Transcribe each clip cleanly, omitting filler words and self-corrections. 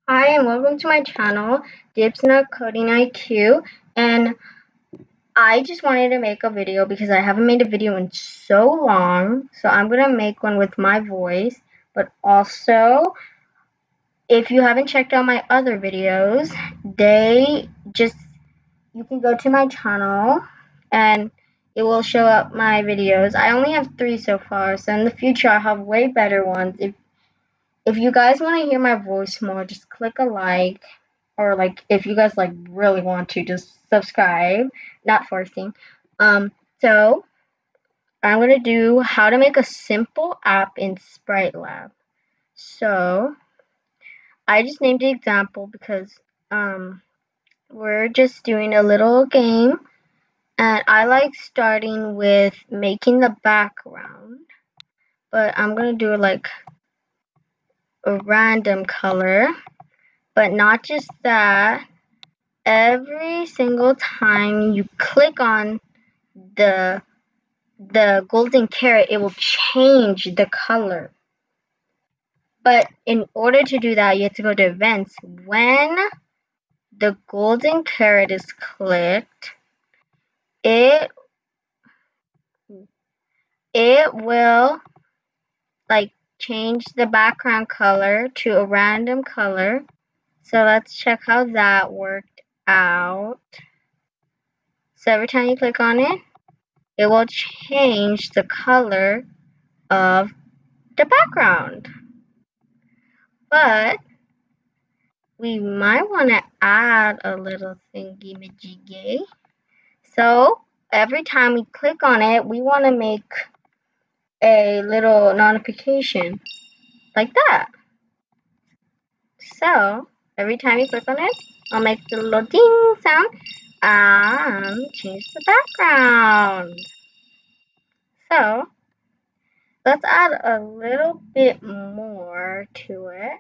Hi and welcome to my channel, Dips Nut Coding IQ, and I just wanted to make a video because I haven't made a video in so long, so I'm gonna make one with my voice. But also, if you haven't checked out my other videos, you can go to my channel and it will show up my videos. I only have 3 so far, so in the future I'll have way better ones. If you guys want to hear my voice more, just click a like, or like if you guys like really want to, just subscribe. Not forcing. So I'm gonna do how to make a simple app in Sprite Lab. So I just named the example because we're just doing a little game, and I like starting with making the background, but I'm gonna do like a random color, but not just that. Every single time you click on the golden carrot, it will change the color. But in order to do that, you have to go to events. When the golden carrot is clicked, it will like change the background color to a random color. So let's check how that worked out. So every time you click on it, it will change the color of the background. But we might want to add a little thingy majiggy. So every time we click on it, we want to make a little notification like that. So every time you click on it, I'll make the little ding sound and change the background. So let's add a little bit more to it.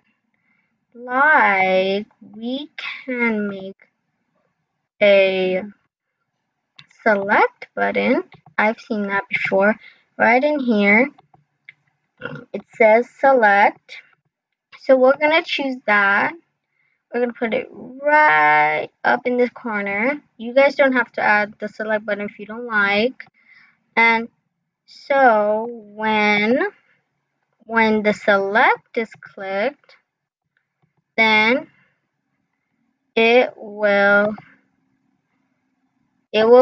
Like we can make a select button. I've seen that before. Right in here, it says select. So we're gonna choose that. We're gonna put it right up in this corner. You guys don't have to add the select button if you don't like. And so when the select is clicked, then it will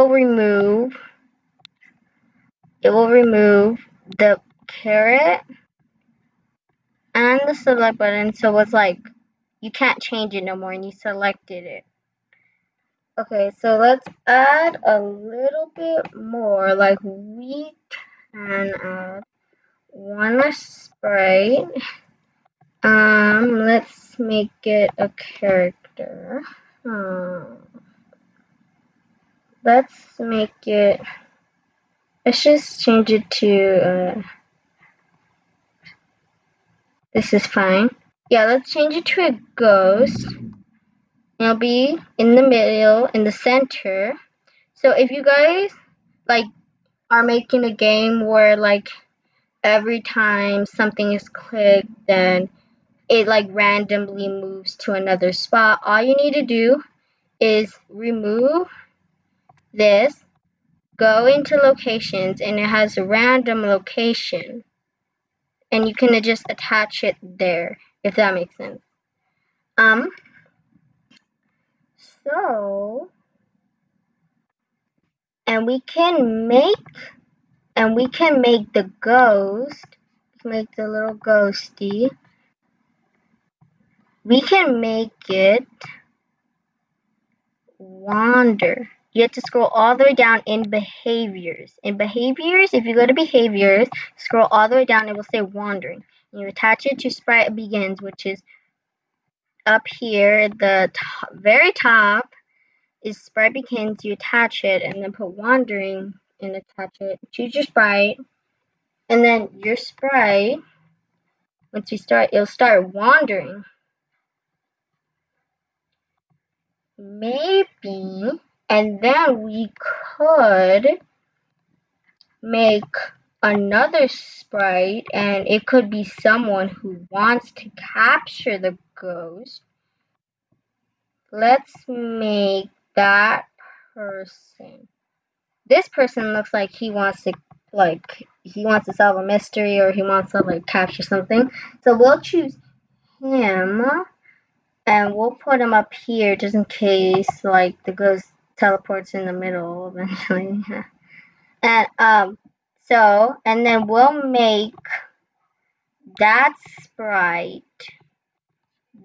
remove the carrot and the select button, so it's like you can't change it no more and you selected it. Okay, so let's add a little bit more. Like we can add one sprite. Let's make it a character. Let's make it, let's just change it to this is fine. Yeah, let's change it to a ghost. It'll be in the middle, in the center. So if you guys like are making a game where like every time something is clicked, then it like randomly moves to another spot, all you need to do is remove this, go into locations, and it has a random location, and you can just attach it there, if that makes sense. So and we can make the ghost, make the little ghosty. We can make it wander. You have to scroll all the way down in behaviors. In behaviors, if you go to behaviors, scroll all the way down, it will say wandering. You attach it to Sprite Begins, which is up here, the very top is Sprite Begins. You attach it and then put wandering and attach it. Choose your sprite, and then your sprite, once you start, it'll start wandering. Maybe, and then we could make another sprite, and it could be someone who wants to capture the ghost. let's make that person. This person looks like he wants to solve a mystery, or he wants to like capture something. So we'll choose him, and we'll put him up here just in case like the ghost teleports in the middle eventually. And and then we'll make that sprite.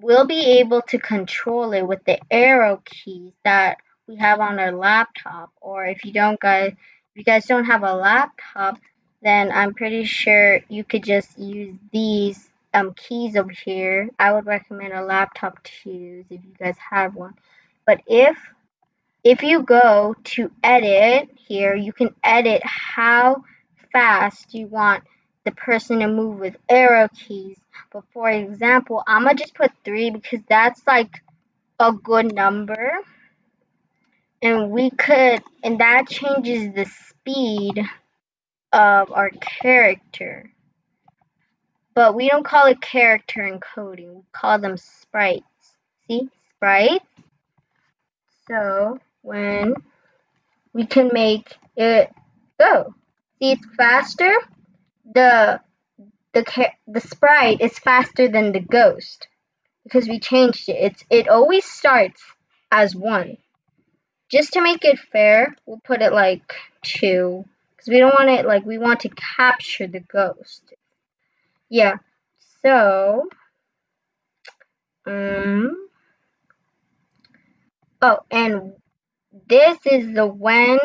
We'll be able to control it with the arrow keys that we have on our laptop. Or if you guys don't have a laptop, then I'm pretty sure you could just use these keys over here. I would recommend a laptop to use if you guys have one. But if you go to edit here, you can edit how fast you want the person to move with arrow keys. But for example, I'm gonna just put 3 because that's like a good number. And that changes the speed of our character. But we don't call it character encoding, we call them sprites. See? Sprites. So when we can make it go. See, it's faster. The the sprite is faster than the ghost because we changed it. It always starts as 1. Just to make it fair, we'll put it like 2 because we don't want it like we want to capture the ghost. Yeah. So oh, and this is the when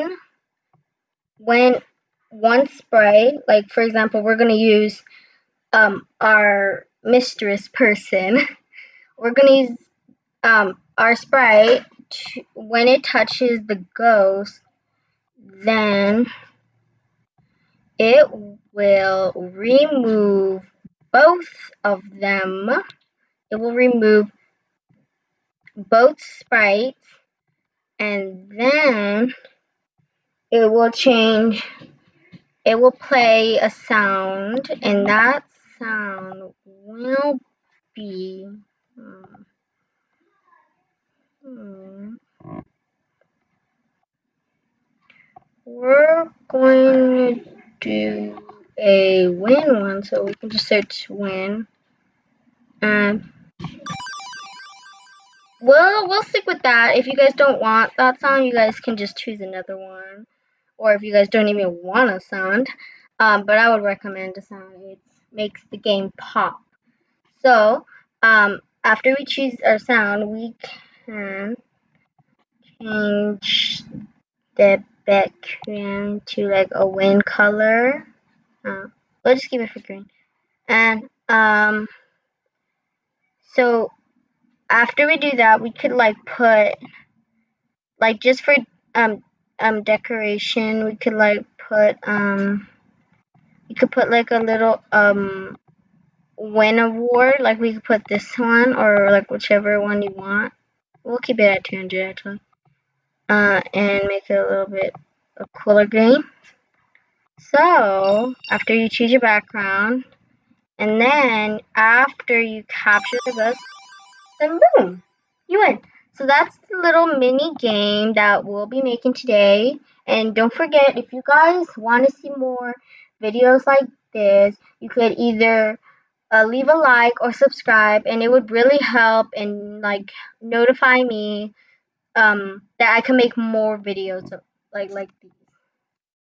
one sprite, like for example, we're gonna use our mistress person. We're gonna use our sprite when it touches the ghost, then it will remove both of them. It will remove both sprites, and then it will play a sound, and that sound will be we're going to do a win one, so we can just search win. And we'll stick with that. If you guys don't want that sound, you guys can just choose another one. Or if you guys don't even want a sound, but I would recommend a sound. It makes the game pop. So after we choose our sound, we can change the background to like a win color. We'll just keep it for green. And so after we do that, we could like put like just for decoration, we could like put you could put like a little win award. Like we could put this one or like whichever one you want. We'll keep it at 200 actually. And make it a little bit a cooler green. So after you choose your background, and then after you capture the ghost, then boom, you win. So that's the little mini game that we'll be making today. And don't forget, if you guys want to see more videos like this, you could either leave a like or subscribe, and it would really help and like notify me that I can make more videos like these.